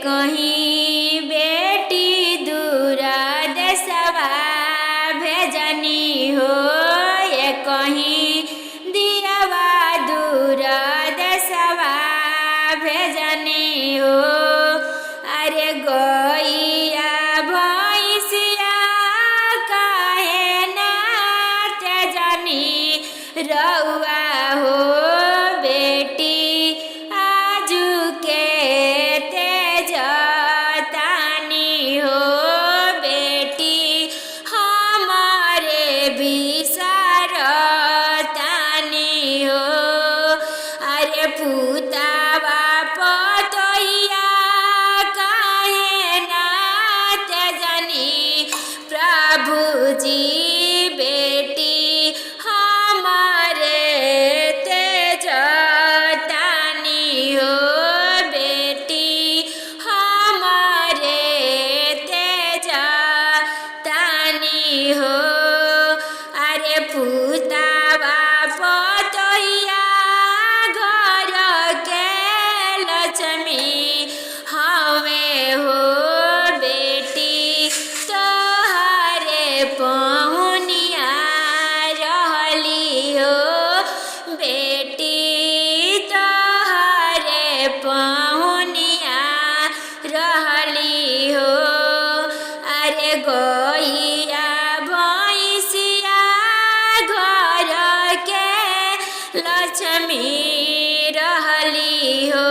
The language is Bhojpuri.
कहीं बेटी दूरा देशवा भेजनी हो, ये कहीं दियावा दूरा देशवा भेजनी हो। अरे गैया भैंसिया काहे ना तेजनी रउआ हो, बेटी आजू के तेजतानी हो, बेटी हमारे बिसरतानी हो। अरे पुतावा पतोहिया काहे ना तेजनी प्रभुजी, बेटी हमारे तेजतानी हो, बेटी हमारे तेजतानी हो। अरे पुतावा पतोहिया घर के लक्ष्मी हमें हो, बेटी तोहरे पहुनिया रहली हो, बेटी तोहरे पहुनिया रहली हो। अरे गैया भैंसिया घर के लक्ष्मी रहली हो,